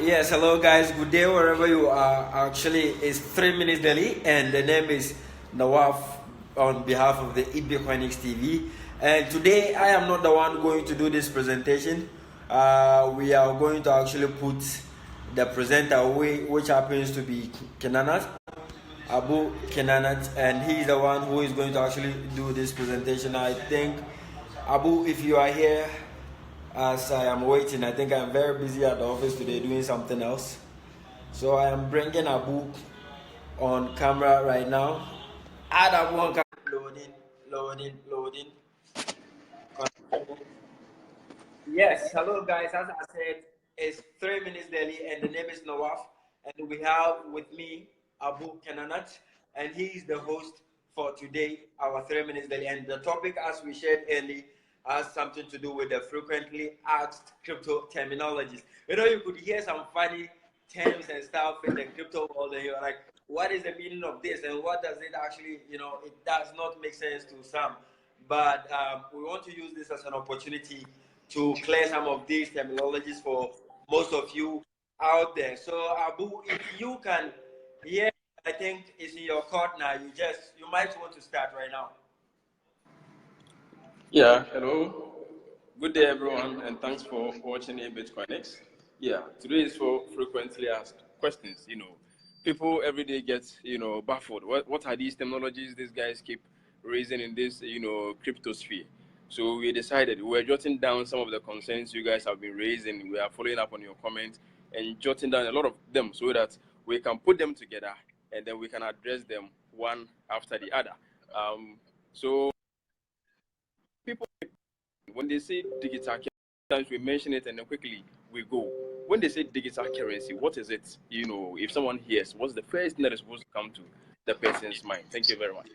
Yes, hello guys, good day wherever you are. Actually, it's 3 minutes daily, and the name is Nawaf on behalf of the eBitcoinicsTV. And today, I am not the one going to do this presentation. We are going to actually put the presenter away, which happens to be Kenanat, Abu Kenanat, and he is the one who is going to actually do this presentation. I think, Abu, if you are here, as I am waiting, I think I'm very busy at the office today doing something else. So I am bringing Abu on camera right now. Add Abu on camera. Loading, loading, loading. Yes, hello guys. As I said, it's 3 minutes daily, and the name is Nawaf. And we have with me Abu Kananat, and he is the host for today, our 3 minutes daily. And the topic, as we shared early, has something to do with the frequently asked crypto terminologies. You could hear some funny terms and stuff in the crypto world, and you're like, what is the meaning of this, and what does it actually, it does not make sense to some. But we want to use this as an opportunity to clear some of these terminologies for most of you out there. So Abu, if you can hear, I think it's in your court now. You might want to start right now. Yeah, hello. Good day, everyone, and thanks for watching eBitcoinics. Yeah, today is for frequently asked questions. People every day get, baffled. What are these terminologies these guys keep raising in this, crypto sphere? So we decided we're jotting down some of the concerns you guys have been raising. We are following up on your comments and jotting down a lot of them so that we can put them together and then we can address them one after the other. So people, when they say digital currency, sometimes we mention it and then quickly we go. When they say digital currency, what is it? If someone hears, what's the first thing that is supposed to come to the person's mind? Thank you very much.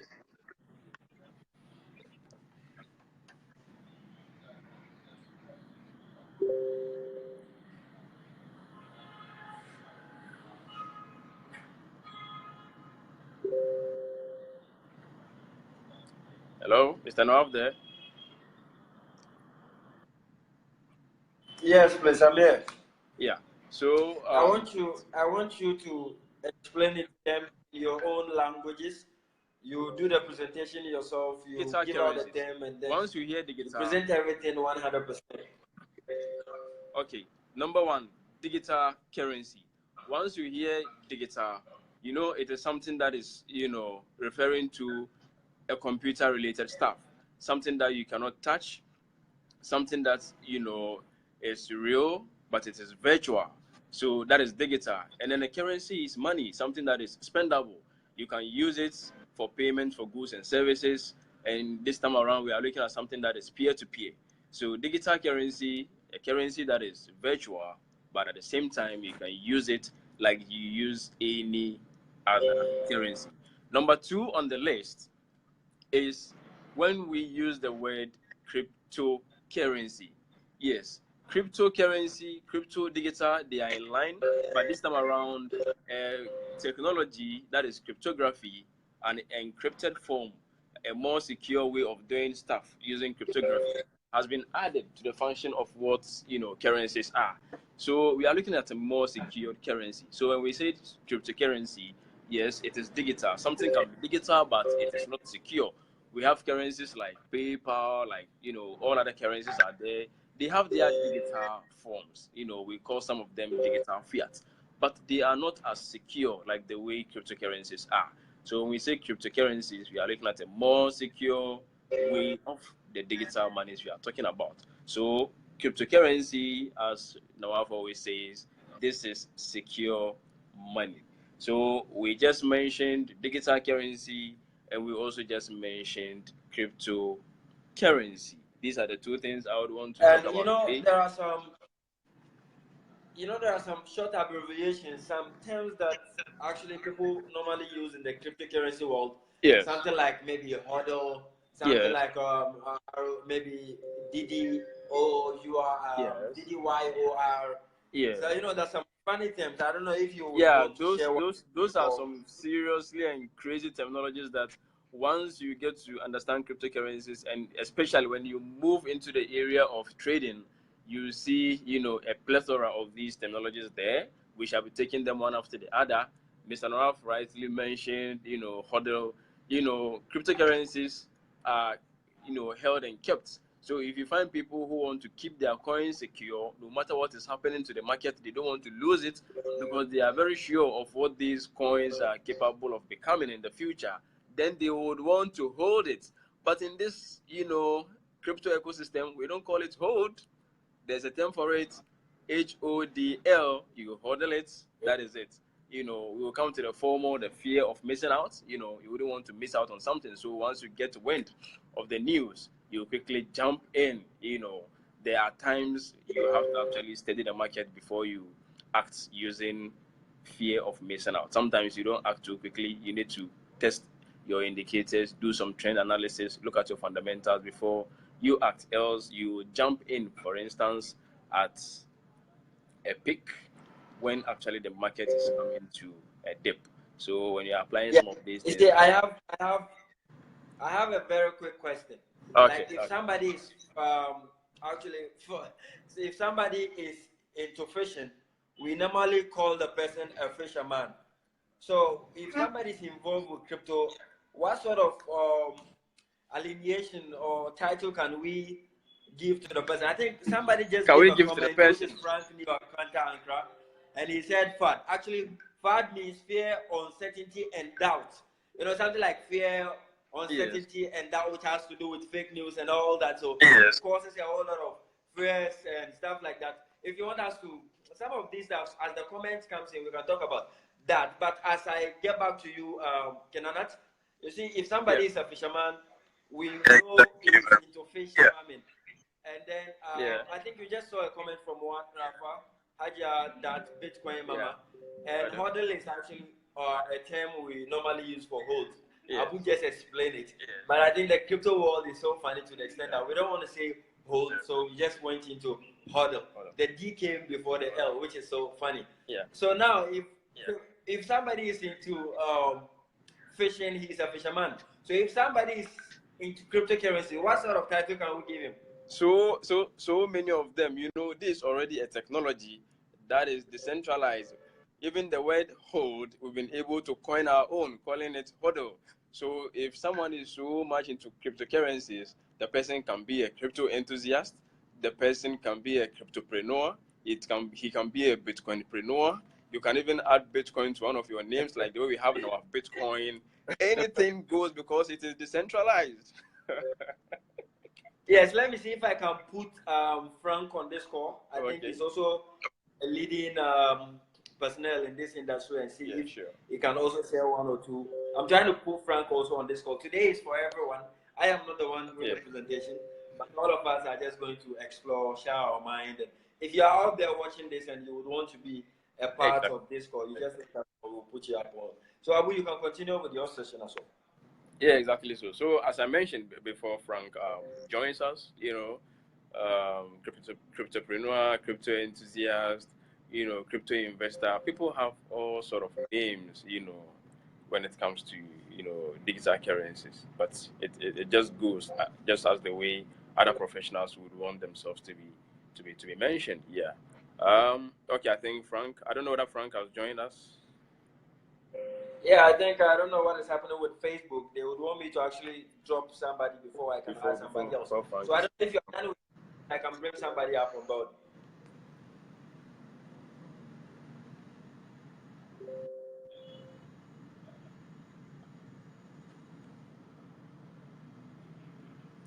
Hello, Mr. Noab there? Yes, please, I'm here. Yeah. So I want you to explain it to them in your own languages. You do the presentation yourself. You digital give out the currencies. term, and then Once you hear you digital, present everything 100%. okay. Number one, digital currency. Once you hear digital, it is something that is, referring to a computer related stuff, something that you cannot touch, something that is real but it is virtual. So that is digital. And then the currency is money, something that is spendable. You can use it for payment for goods and services. And this time around we are looking at something that is peer-to-peer. So digital currency, a currency that is virtual, but at the same time you can use it like you use any other currency. Number two on the list is when we use the word cryptocurrency. Yes, cryptocurrency, crypto digital, they are in line, but this time around, technology that is cryptography, an encrypted form, a more secure way of doing stuff using cryptography has been added to the function of what currencies are. So we are looking at a more secure currency. So when we say cryptocurrency, yes, it is digital. Something can be digital, but it is not secure. We have currencies like PayPal, like all other currencies are there. They have their digital forms. We call some of them digital fiat, but they are not as secure like the way cryptocurrencies are. So when we say cryptocurrencies, we are looking at a more secure way of the digital monies we are talking about. So cryptocurrency, as Nawaf always says, this is secure money. So we just mentioned digital currency and we also just mentioned cryptocurrency. These are the two things I would want to talk And about today. there are some short abbreviations, some terms that actually people normally use in the cryptocurrency world. Yes. Something like maybe a hodl, something Yes. like maybe DDOUR, Yes. DDYOR. Yes. So there's some funny terms. I don't know if you Yeah, want to share those are some seriously and crazy terminologies that once you get to understand cryptocurrencies, and especially when you move into the area of trading, you see, a plethora of these technologies there. We shall be taking them one after the other. Mr. Noraf rightly mentioned, HODL, cryptocurrencies are, held and kept. So if you find people who want to keep their coins secure, no matter what is happening to the market, they don't want to lose it because they are very sure of what these coins are capable of becoming in the future, then they would want to hold it. But in this, crypto ecosystem, we don't call it hold. There's a term for it, HODL. You hodl it, that is it. We will come to the formal, the fear of missing out. You wouldn't want to miss out on something. So once you get wind of the news, you quickly jump in. There are times you have to actually study the market before you act using fear of missing out. Sometimes you don't act too quickly. You need to test your indicators, do some trend analysis, look at your fundamentals before you act. Else you jump in, for instance, at a peak when actually the market is coming to a dip. So when you're applying some of these things, I have a very quick question. Okay. Like if somebody is if somebody is into fishing, we normally call the person a fisherman. So if somebody is involved with crypto, what sort of alienation or title can we give to the person? I think somebody just can we gave give a to the comment, person? And he said FAD. Actually, FAD means fear, uncertainty, and doubt. Something like fear, uncertainty, and doubt has to do with fake news and all that. So it causes a whole lot of fears and stuff like that. If you want us to, some of these stuff, as the comments comes in, we can talk about that. But as I get back to you, Kenanat, you see, if somebody is a fisherman, we know he's into fish farming. And then I think you just saw a comment from one Rafa, Haja, that Bitcoin Mama. And HODL is actually a term we normally use for hold. Abu just explained it. But I think the crypto world is so funny to the extent that we don't want to say hold, so we just went into HODL. The D came before the L, which is so funny. So now, if somebody is into fishing, he's a fisherman. So if somebody is into cryptocurrency, what sort of title can we give him? So many of them, this is already a technology that is decentralized. Even the word hold, we've been able to coin our own, calling it HODL. So if someone is so much into cryptocurrencies, the person can be a crypto enthusiast, the person can be a cryptopreneur, he can be a Bitcoinpreneur. You can even add Bitcoin to one of your names, like the way we have in our Bitcoin. Anything goes because it is decentralized. Yes, let me see if I can put Frank on this call. I think he's also a leading personnel in this industry, and see if he can also share one or two. I'm trying to put Frank also on this call. Today is for everyone. I am not the one doing the presentation, but all of us are just going to explore, share our mind. And if you are out there watching this and you would want to be a part of this call, you just will put you up on. So Abu, you can continue with your session as well. Yeah, exactly. So as I mentioned before, Frank joins us. Cryptopreneur, crypto enthusiast, crypto investor. People have all sort of names, when it comes to digital currencies. But it just goes just as the way other professionals would want themselves to be mentioned. Yeah. Okay, I think Frank. I don't know whether Frank has joined us. Yeah, I don't know what is happening with Facebook. They would want me to actually drop somebody before I can add somebody else. So I don't know if you're done with it, I can bring somebody up on board.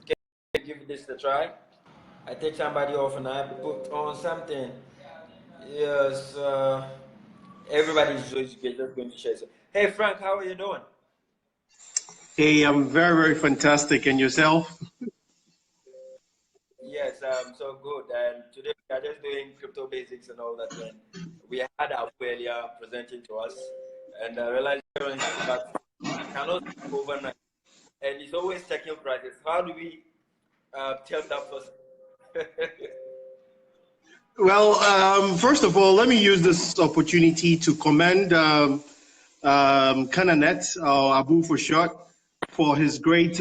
Okay, give this a try. I take somebody off and I put on something. Yes, everybody's just going to share. Hey Frank, how are you doing? Hey, I'm very, very fantastic. And yourself? Yes, so good. And today we are just doing crypto basics and all that. And we had our earlier presenting to us, and I realized that cannot overnight, and it's always checking prices. How do we tell that person? Well, first of all, let me use this opportunity to commend Kananet, or Abu for short, for his great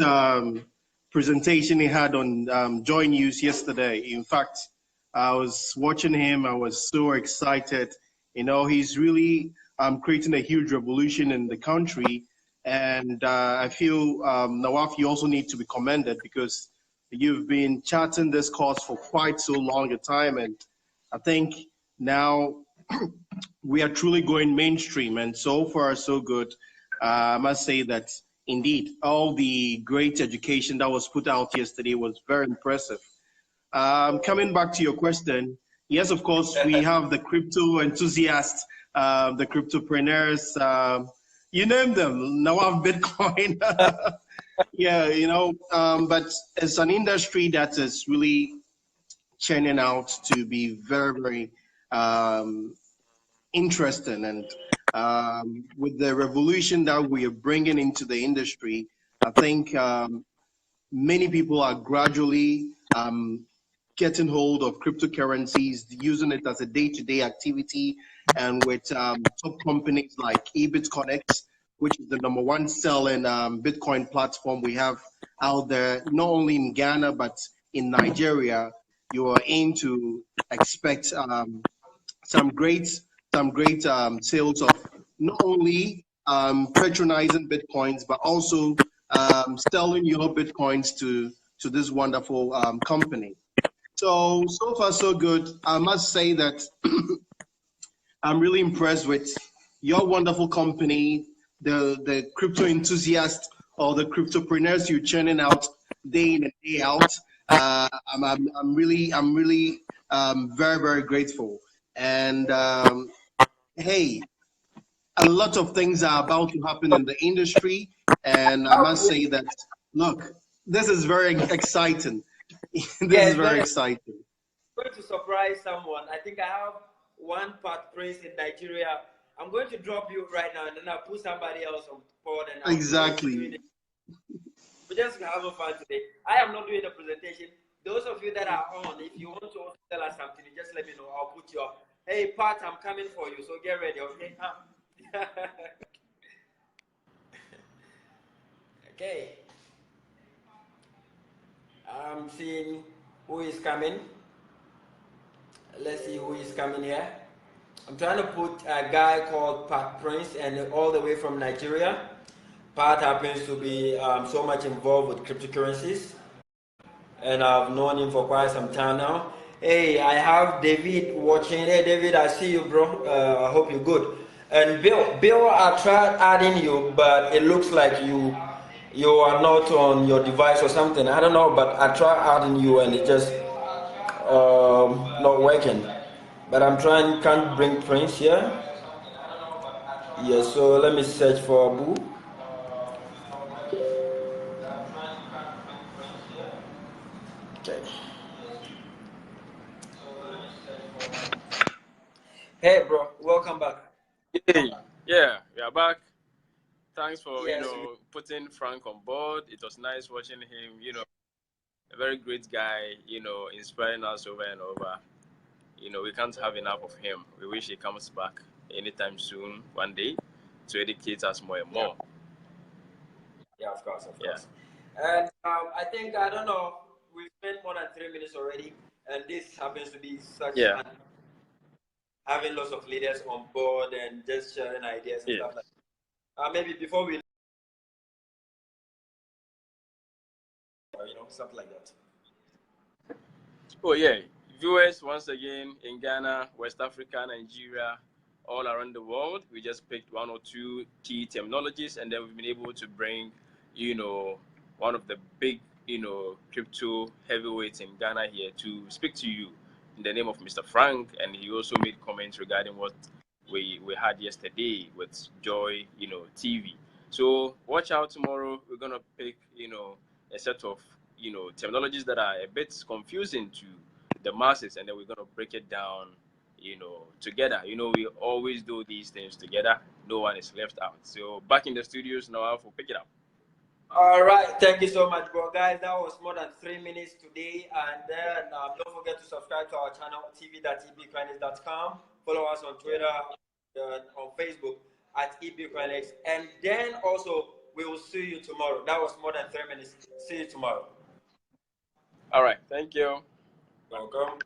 presentation he had on Joy News yesterday. In fact, I was watching him. I was so excited. You know, he's really creating a huge revolution in the country. And I feel, Nawaf, you also need to be commended because you've been charting this course for quite so long a time. And I think now we are truly going mainstream. And so far, so good. I must say that indeed, all the great education that was put out yesterday was very impressive. Coming back to your question, yes, of course, we have the crypto enthusiasts, the cryptopreneurs, you name them, now have Bitcoin. Yeah, you know, but it's an industry that is really churning out to be very, very interesting. And with the revolution that we are bringing into the industry, I think many people are gradually getting hold of cryptocurrencies, using it as a day-to-day activity, and with top companies like eBitcoinics, which is the #1 selling Bitcoin platform we have out there, not only in Ghana but in Nigeria, you are in to expect some great sales of not only patronizing Bitcoins but also selling your Bitcoins to this wonderful company. So far so good. I must say that I'm really impressed with your wonderful company, the crypto enthusiasts or the cryptopreneurs you're churning out day in and day out. I'm really very, very grateful. And hey, a lot of things are about to happen in the industry, and I must say that look, this is very exciting. This is very exciting. Going to surprise someone. I think I have one part prince in Nigeria. I'm going to drop you right now, and then I'll put somebody else on board. And exactly. We're just having fun today. I am not doing the presentation. Those of you that are on, if you want to tell us something, just let me know. I'll put you up. Hey, Pat, I'm coming for you, so get ready, okay? Okay. I'm seeing who is coming. Let's see who is coming here. I'm trying to put a guy called Pat Prince, and all the way from Nigeria. Pat happens to be so much involved with cryptocurrencies, and I've known him for quite some time now. Hey, I have David watching. Hey, David, I see you, bro. I hope you're good. And Bill, I tried adding you, but it looks like you are not on your device or something. I don't know, but I tried adding you, and it just not working. But I'm trying. Can't bring Prince here. Yeah, so let me search for Abu. Okay. Hey, bro, welcome back. Hey, yeah, we are back. Thanks for Yes. putting Frank on board. It was nice watching him. A very great guy. Inspiring us over and over. We can't have enough of him. We wish he comes back anytime soon, one day, to educate us more and more. Yeah, of course. And I think, I don't know, we've spent more than 3 minutes already, and this happens to be such fun. Having lots of leaders on board and just sharing ideas and stuff like that. Maybe before we, something like that. Oh, yeah. Viewers, once again, in Ghana, West Africa, Nigeria, all around the world, we just picked one or two key terminologies, and then we've been able to bring, one of the big, crypto heavyweights in Ghana here to speak to you in the name of Mr. Frank. And he also made comments regarding what we had yesterday with Joy, TV. So watch out tomorrow. We're going to pick, a set of, terminologies that are a bit confusing to the masses, and then we're going to break it down, together. We always do these things together. No one is left out. So back in the studios now, for pick it up. All right, thank you so much, bro. Guys, that was more than 3 minutes today. And then don't forget to subscribe to our channel, tv.eBitcoinics.com. Follow us on Twitter, on Facebook at eBitcoinics. And then also, we will see you tomorrow. That was more than 3 minutes. See you tomorrow. All right, thank you. Welcome.